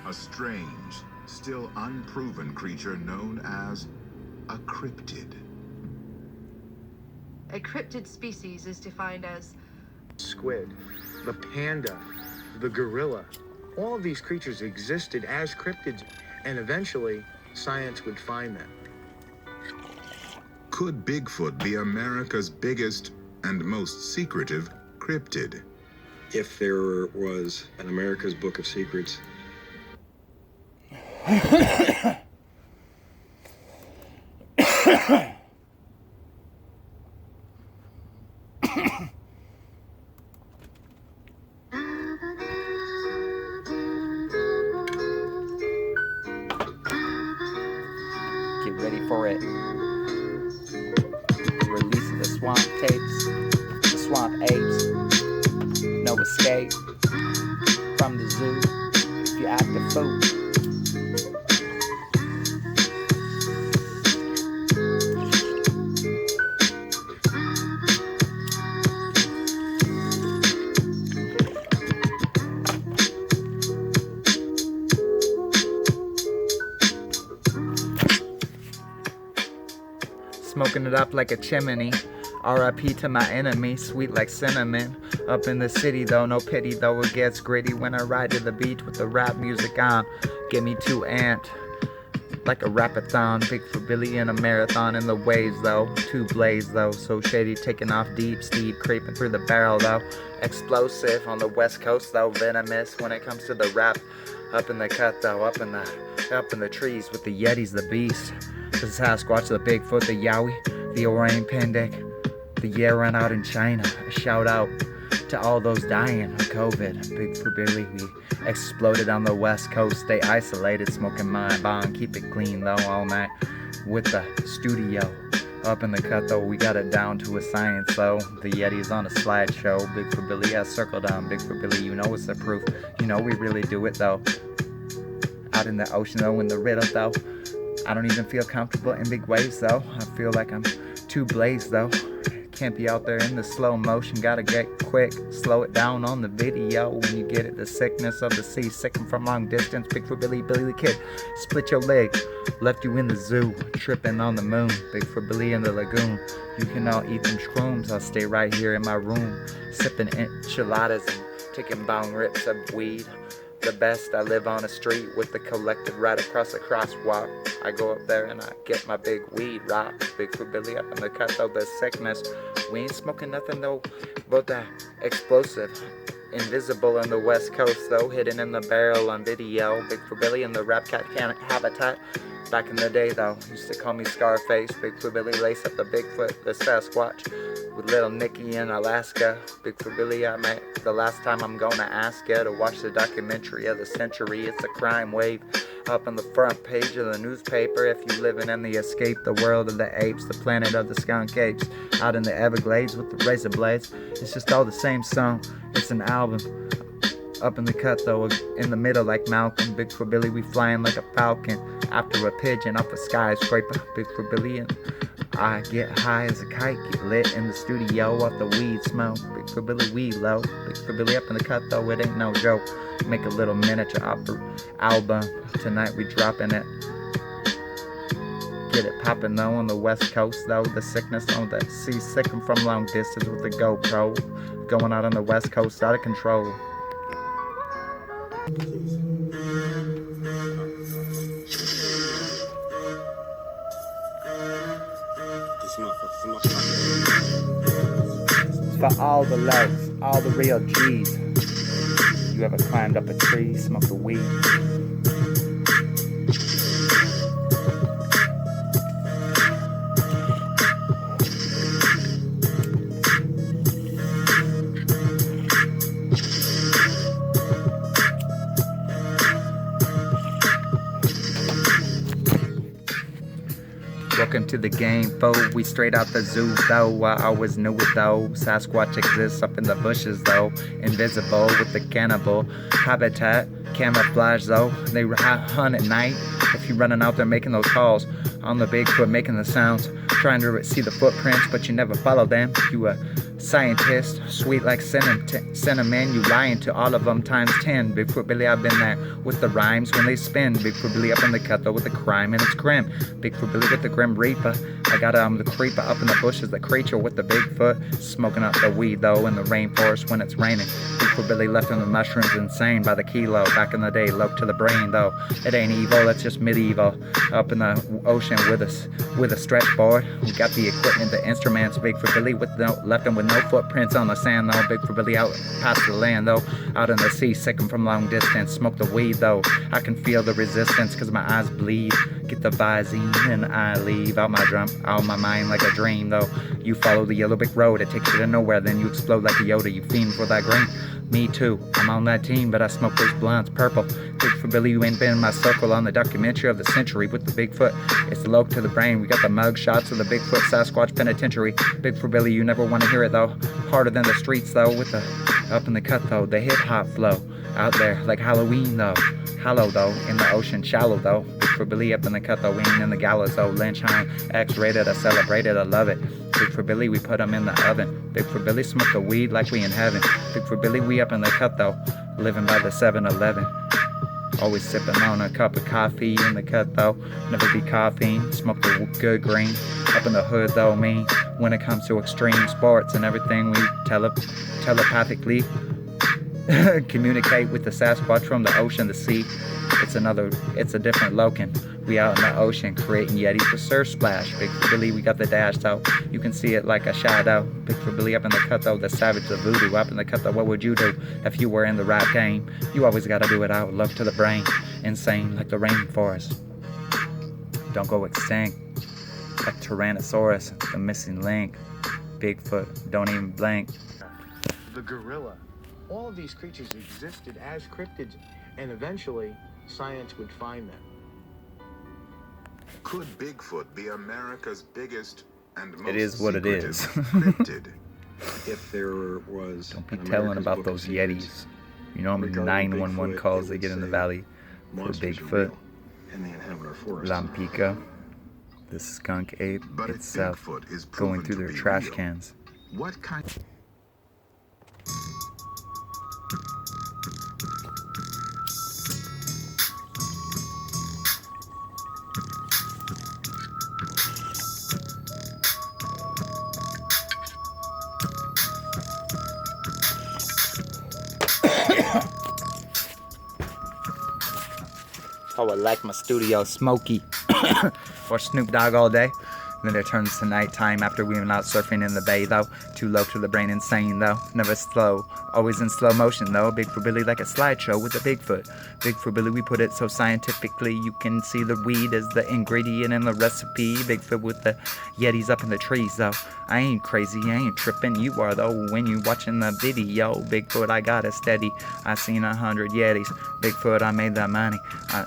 a strange, still unproven creature known as a cryptid. A cryptid species is defined as squid, the panda, the gorilla. All of these creatures existed as cryptids, and eventually science would find them. Could Bigfoot be America's biggest and most secretive cryptid? If there was an America's Book of Secrets, get ready for it. Release of the swamp tapes, the swamp apes, no escape from the zoo if you act a fool. Smoking it up like a chimney. R.I.P. to my enemy, sweet like cinnamon. Up in the city though, no pity though, it gets gritty when I ride to the beach with the rap music on. Get me too amped, like a rapathon. Bigfoot Billy in a marathon in the waves though. Too blaze though, so shady, taking off deep, steep, creeping through the barrel though. Explosive on the west coast though, venomous when it comes to the rap. Up in the cut though, up in the trees with the Yetis, the beast. The Sasquatch, the Bigfoot, the Yowie, the Orang Pendek, the Yaran out in China. A shout out to all those dying of COVID. Bigfoot Billy, we exploded on the west coast. Stay isolated, smoking my bong, keep it clean though all night with the studio. Up in the cut though, we got it down to a science though. The Yeti's on a slideshow. Bigfoot Billy has circled down. Bigfoot Billy, you know it's the proof. You know we really do it though. Out in the ocean though, in the riddle though. I don't even feel comfortable in big waves though. I feel like I'm too blazed though. Can't be out there in the slow motion. Gotta get quick, slow it down on the video. When you get it, the sickness of the sea, sicken from long distance. Bigfoot Billy, Billy the Kid, split your leg, left you in the zoo, tripping on the moon. Bigfoot Billy in the lagoon. You can all eat them shrooms. I'll stay right here in my room, sipping enchiladas and taking bong rips of weed. The best, I live on a street with the collective right across the crosswalk. I go up there and I get my big weed rock. Bigfoot Billy up in the cut though, the sickness. We ain't smoking nothing though, but that explosive. Invisible in the west coast though, hidden in the barrel on video. Bigfoot Billy in the rap cat habitat. Back in the day though, used to call me Scarface. Bigfoot Billy lace up the Bigfoot, the Sasquatch. With little Nicky in Alaska. Bigfoot Billy, I met the last time I'm gonna ask ya to watch the documentary of the century. It's a crime wave up on the front page of the newspaper. If you living in the escape, the world of the apes, the planet of the skunk apes. Out in the Everglades with the razor blades. It's just all the same song. It's an album. Up in the cut though, in the middle like Malcolm. Bigfoot Billy, we flying like a falcon. After a pigeon off a skyscraper. Bigfoot Billy and I get high as a kite, get lit in the studio off the weed smoke. Bigfoot Billy weed low. Bigfoot Billy up in the cut though, it ain't no joke. Make a little miniature album. Tonight we dropping it. Get it poppin' though on the west coast though. The sickness on the sea, sickin' from long distance with the GoPro. Going out on the west coast, out of control. For all the lows, all the real G's. You ever climbed up a tree, smoked a weed? Welcome to the game, foe. We straight out the zoo, though. I always knew it, though. Sasquatch exists up in the bushes, though. Invisible with the cannibal habitat. Camouflage, though. They hunt at night. If you're running out there making those calls on the Bigfoot, making the sounds, trying to see the footprints, but you never follow them. You Scientist, sweet like cinnamon, you lying to all of them times 10. Bigfoot Billy, I've been there with the rhymes when they spin. Bigfoot Billy up in the cut though with the crime and it's grim. Bigfoot Billy with the grim reaper. I got the creeper up in the bushes, the creature with the Bigfoot, smoking up the weed though in the rainforest when it's raining. Bigfoot Billy left on the mushrooms insane by the kilo. Back in the day, low to the brain though. It ain't evil, it's just medieval. Up in the ocean with a stretch board. We got the equipment, the instruments. Bigfoot Billy left him with no footprints on the sand though. Bigfoot Billy out past the land though. Out in the sea, sick him from long distance. Smoke the weed though. I can feel the resistance cause my eyes bleed. Get the Visine and I leave out my mind like a dream though. You follow the yellow brick road, it takes you to nowhere, then you explode like a Yoda. You fiend for that green. Me too, I'm on that team, but I smoke those blunts purple. Bigfoot Billy, you ain't been in my circle on the documentary of the century with the Bigfoot. It's low to the brain, we got the mug shots of the Bigfoot Sasquatch penitentiary. Bigfoot Billy, you never want to hear it though. Harder than the streets though, with the up in the cut though, the hip hop flow. Out there like Halloween though. Hollow though, in the ocean shallow though. Bigfoot Billy up in the cut though, we ain't in the gallows though. Lynch Hine, X-rated, I celebrate it, I love it. Bigfoot Billy, we put 'em in the oven. Bigfoot Billy smoke the weed like we in heaven. Bigfoot Billy, we up in the cut though, living by the 7-Eleven. Always sipping on a cup of coffee in the cut though. Never be caffeine, smoke the good green. Up in the hood though, mean. When it comes to extreme sports and everything, we telepathically communicate with the Sasquatch from the ocean, the sea. It's a different Locan. We out in the ocean creating Yetis with surf splash. Bigfoot Billy, we got the dash though. You can see it like a shadow. Bigfoot Billy up in the cut though, the savage, the voodoo. Up in the cut though, what would you do if you were in the rap game? You always gotta do it out, love to the brain. Insane like the rainforest. Don't go extinct. Like Tyrannosaurus, the missing link. Bigfoot, don't even blink. The gorilla. All of these creatures existed as cryptids, and eventually science would find them. Could Bigfoot be America's biggest and most It is what it is. cryptid? If there was Don't be an telling America's about Book those of Secrets Yetis. You know how many regarding 911 Bigfoot, calls it they would get in the say valley for monsters are Bigfoot. real, and they inhabit our forests. Lampica, the skunk ape But if itself, Bigfoot is going proven through to their be trash real, cans. what kind? I would like my studio smoky or Snoop Dogg all day. Then it turns to nighttime after we went out surfing in the bay though. Too low to the brain, insane though. Never slow, always in slow motion though. Bigfoot Billy like a slideshow with a Bigfoot. Bigfoot Billy, we put it so scientifically. You can see the weed as the ingredient in the recipe. Bigfoot with the Yetis up in the trees though. I ain't crazy, I ain't tripping. You are though when you watching the video. Bigfoot, I got it steady. I seen 100 Yetis. Bigfoot, I made that money.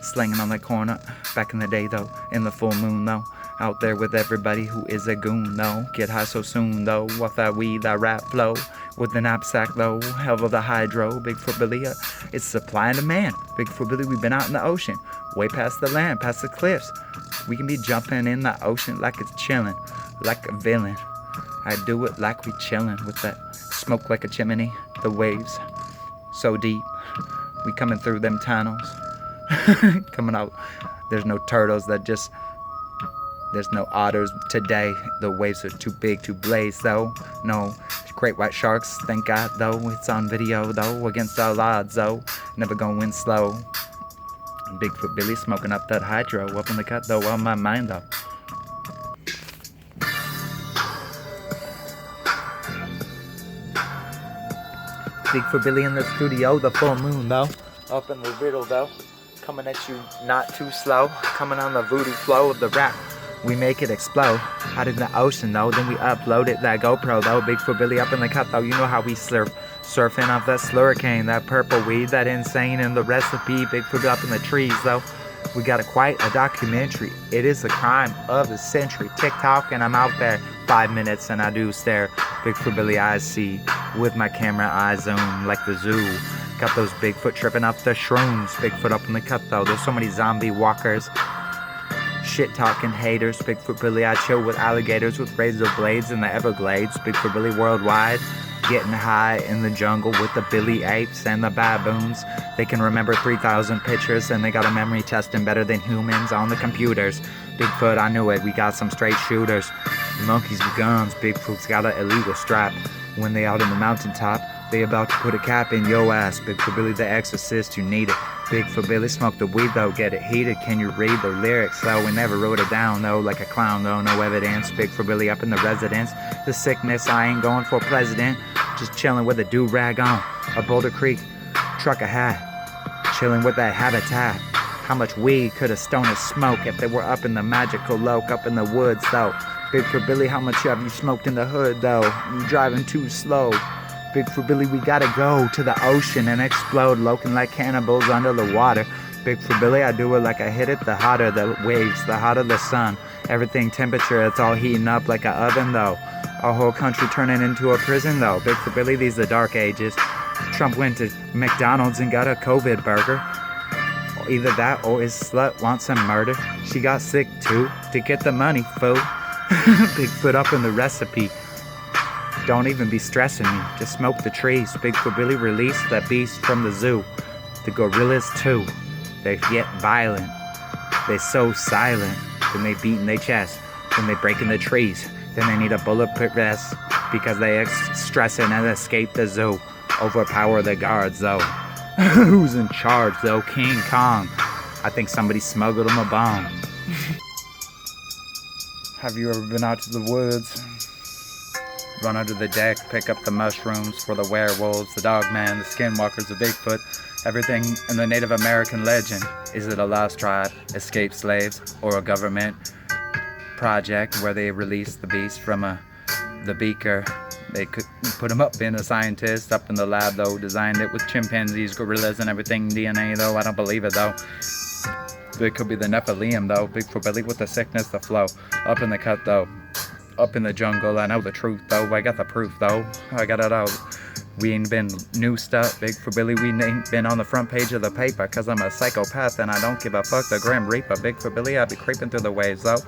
Slinging on the corner back in the day though. In the full moon though. Out there with everybody who is a goon, though. Get high so soon, though. Off that weed, that rap flow. With the knapsack, though. Hell of the hydro. Bigfoot Billy, it's supply and demand. Bigfoot Billy, we've been out in the ocean. Way past the land, past the cliffs. We can be jumping in the ocean like it's chilling. Like a villain. I do it like we chilling. With that smoke like a chimney. The waves, so deep. We coming through them tunnels. Coming out. There's no turtles that just... There's no otters today. The waves are too big to blaze though. No great white sharks, thank God though. It's on video though, against all odds though. Never gonna win slow. Bigfoot Billy smoking up that hydro. Up in the cut though, on my mind though. Bigfoot Billy in the studio, the full moon though. Up in the riddle though. Coming at you not too slow. Coming on the voodoo flow of the rap. We make it explode out in the ocean though, then we upload it, that GoPro though. Bigfoot Billy up in the cut though, you know how we surfing off that slurricane, that purple weed, that insane in the recipe. Bigfoot up in the trees though, we got quite a documentary. It is the crime of the century. TikTok and I'm out there 5 minutes and I do stare. Bigfoot Billy eyes see, with my camera I zoom like the zoo. Got those Bigfoot tripping up the shrooms. Bigfoot up in the cut though, there's so many zombie walkers. shit talking haters. Bigfoot Billy, I chill with alligators with razor blades in the Everglades. Bigfoot Billy worldwide, getting high in the jungle with the Billy apes and the baboons. They can remember 3,000 pictures and they got a memory testing better than humans on the computers. Bigfoot, I knew it, we got some straight shooters. Monkeys with guns, Bigfoot's got an illegal strap. When they out in the mountaintop, they about to put a cap in yo ass. Bigfoot Billy the exorcist, you need it. Bigfoot Billy smoke the weed though, get it heated. Can you read the lyrics though? We never wrote it down though, like a clown though, no evidence. Bigfoot Billy up in the residence. The sickness, I ain't going for president. Just chilling with a do-rag on. A Boulder Creek truck a hat. Chilling with that habitat. How much weed could a stoner smoke if they were up in the magical loke, up in the woods though? Bigfoot Billy, how much have you smoked in the hood though? You driving too slow. Bigfoot Billy, we gotta go to the ocean and explode, loking like cannibals under the water. Bigfoot Billy, I do it like I hit it, the hotter the waves, the hotter the sun. Everything temperature, it's all heating up like an oven though. Our whole country turning into a prison though. Bigfoot Billy, these the dark ages. Trump went to McDonald's and got a COVID burger. Either that or his slut wants some murder. She got sick too, to get the money, fool. Bigfoot up in the recipe. Don't even be stressing me, just smoke the trees. Bigfoot Billy released that beast from the zoo. The gorillas too, they get violent. They so silent, then they beat in their chest. Then they break in the trees, then they need a bulletproof vest. Because they stressing and escape the zoo. Overpower the guards though. Who's in charge though? King Kong. I think somebody smuggled him a bomb. Have you ever been out to the woods? Run under the deck, pick up the mushrooms for the werewolves, the dogman, the skinwalkers, the Bigfoot, everything in the Native American legend. Is it a lost tribe, escaped slaves, or a government project where they released the beast from the beaker? They could put him up in a scientist, up in the lab though, designed it with chimpanzees, gorillas, and everything DNA though. I don't believe it though. It could be the Nephilim though. Bigfoot Billy with the sickness, the flow. Up in the cut though. Up in the jungle, I know the truth though. I got the proof though. I got it out. We ain't been new stuff, Bigfoot Billy. We ain't been on the front page of the paper. Cause I'm a psychopath and I don't give a fuck. The Grim Reaper, Bigfoot Billy. I be creeping through the waves though.